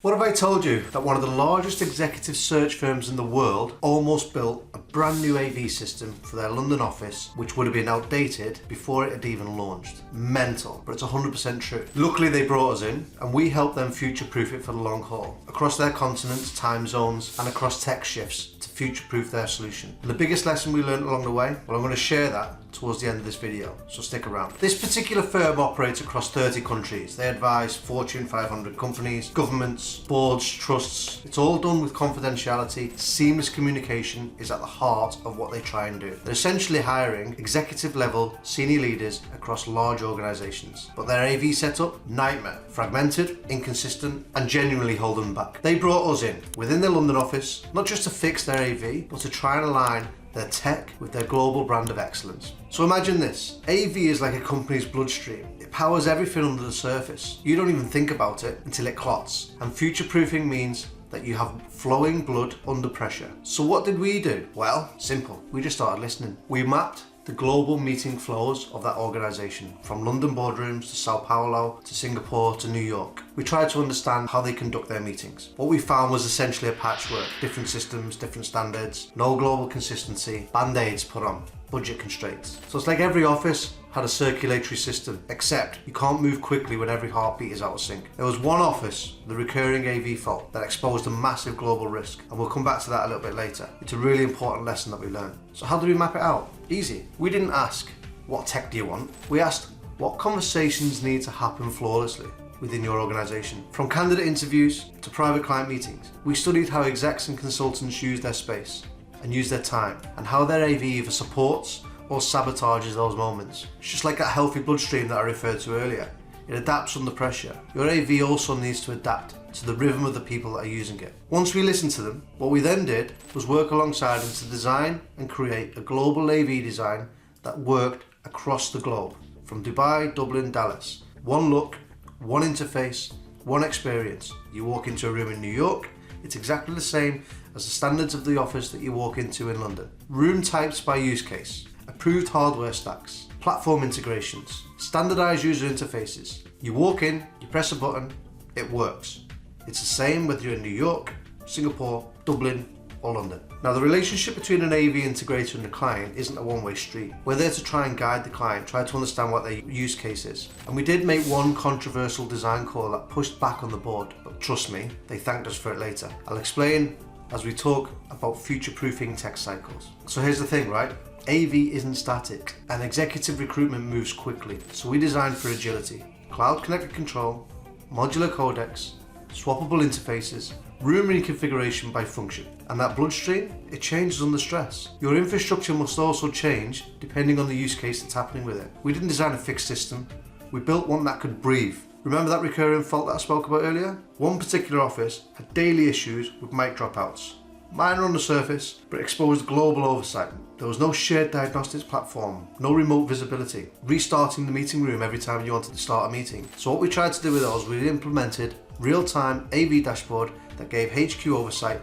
What if I told you that one of the largest executive search firms in the world almost built a brand new AV system for their London office, which would have been outdated before it had even launched? Mental, but it's 100% true. Luckily they brought us in and we helped them future-proof it for the long haul, across their continents, time zones, and across tech shifts to future-proof their solution. And the biggest lesson we learned along the way, well, I'm going to share that towards the end of this video, so stick around. This particular firm operates across 30 countries. They advise Fortune 500 companies, governments, boards, trusts. It's all done with confidentiality. Seamless communication is at the heart of what they try and do. They're essentially hiring executive level senior leaders across large organizations, but their AV setup, nightmare. Fragmented, inconsistent, and genuinely holding back. They brought us in within their London office, not just to fix their AV, but to try and align their tech with their global brand of excellence. So imagine this, AV is like a company's bloodstream. It powers everything under the surface. You don't even think about it until it clots. And future-proofing means that you have flowing blood under pressure. So what did we do? Well, simple. We just started listening. We mapped the global meeting flows of that organization, from London boardrooms to Sao Paulo to Singapore to New York. We tried to understand how they conduct their meetings. What we found was essentially a patchwork, different systems, different standards, no global consistency, band-aids put on, budget constraints. So it's like every office had a circulatory system, except you can't move quickly when every heartbeat is out of sync. There was one office, the recurring AV fault, that exposed a massive global risk, and we'll come back to that a little bit later. It's a really important lesson that we learned. So how did we map it out? Easy. We didn't ask, what tech do you want? We asked, what conversations need to happen flawlessly within your organization? From candidate interviews to private client meetings, we studied how execs and consultants use their space and use their time, and how their AV either supports or sabotages those moments. It's just like that healthy bloodstream that I referred to earlier. It adapts under pressure. Your AV also needs to adapt to the rhythm of the people that are using it. Once we listened to them, what we then did was work alongside them to design and create a global AV design that worked across the globe, from Dubai, Dublin, Dallas. One look, one interface, one experience. You walk into a room in New York, it's exactly the same as the standards of the office that you walk into in London. Room types by use case, approved hardware stacks, platform integrations, standardized user interfaces. You walk in, you press a button, it works. It's the same whether you're in New York, Singapore, Dublin, or London. Now, the relationship between an AV integrator and the client isn't a one-way street. We're there to try and guide the client, try to understand what their use case is. And we did make one controversial design call that pushed back on the board, but trust me, they thanked us for it later. I'll explain as we talk about future-proofing tech cycles. So here's the thing, right? AV isn't static, and executive recruitment moves quickly. So we designed for agility. Cloud-connected control, modular codecs, swappable interfaces, room reconfiguration by function. And that bloodstream, it changes under stress. Your infrastructure must also change depending on the use case that's happening with it. We didn't design a fixed system, we built one that could breathe. Remember that recurring fault that I spoke about earlier? One particular office had daily issues with mic dropouts. Minor on the surface, but exposed global oversight. There was no shared diagnostics platform, no remote visibility, restarting the meeting room every time you wanted to start a meeting. So what we tried to do with those, we implemented real-time AV dashboard that gave HQ oversight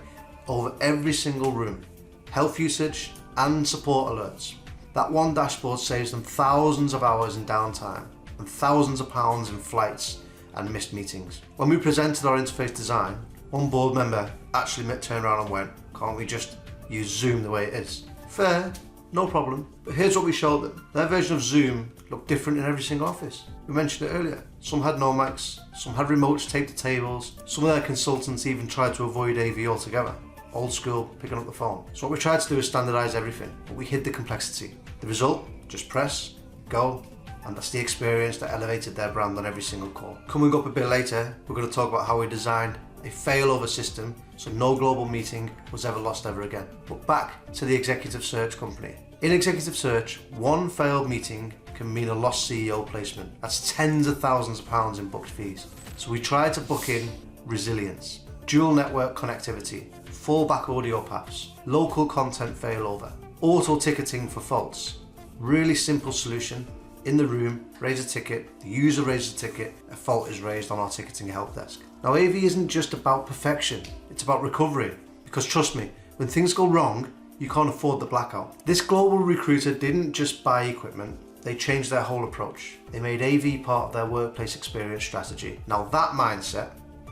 over every single room, health usage and support alerts. That one dashboard saves them thousands of hours in downtime and thousands of pounds in flights and missed meetings. When we presented our interface design, one board member actually turned around and went, "Can't we just use Zoom the way it is?" Fair, no problem. But here's what we showed them. Their version of Zoom looked different in every single office. We mentioned it earlier. Some had no mics, some had remotes taped to tables, some of their consultants even tried to avoid AV altogether. Old school, picking up the phone. So what we tried to do is standardize everything, but we hid the complexity. The result, just press, go, and that's the experience that elevated their brand on every single call. Coming up a bit later, we're going to talk about how we designed a failover system so no global meeting was ever lost ever again. But back to the executive search company. In executive search, one failed meeting can mean a lost CEO placement. That's tens of thousands of pounds in booked fees. So we tried to book in resilience, dual network connectivity, fallback audio paths, local content failover, auto ticketing for faults. Really simple solution. In the room, raise a ticket, the user raises a ticket, a fault is raised on our ticketing help desk. Now, AV isn't just about perfection, it's about recovery. Because trust me, when things go wrong, you can't afford the blackout. This global recruiter didn't just buy equipment, they changed their whole approach. They made AV part of their workplace experience strategy. Now that mindset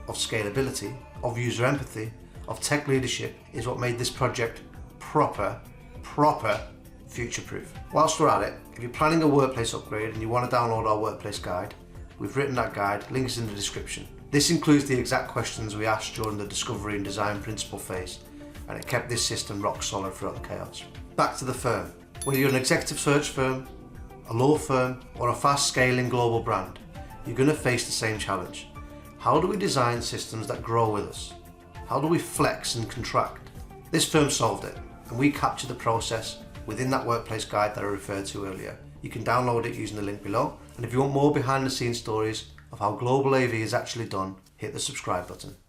of scalability, of user empathy, of tech leadership is what made this project proper future-proof. Whilst we're at it, if you're planning a workplace upgrade and you want to download our workplace guide, we've written that guide, links in the description. This includes the exact questions we asked during the discovery and design principle phase, and it kept this system rock solid throughout the chaos. Back to the firm. Whether you're an executive search firm, a law firm, or a fast-scaling global brand, you're going to face the same challenge. How do we design systems that grow with us? How do we flex and contract? This firm solved it, and we captured the process within that workplace guide that I referred to earlier. You can download it using the link below, and if you want more behind the scenes stories of how global AV is actually done, hit the subscribe button.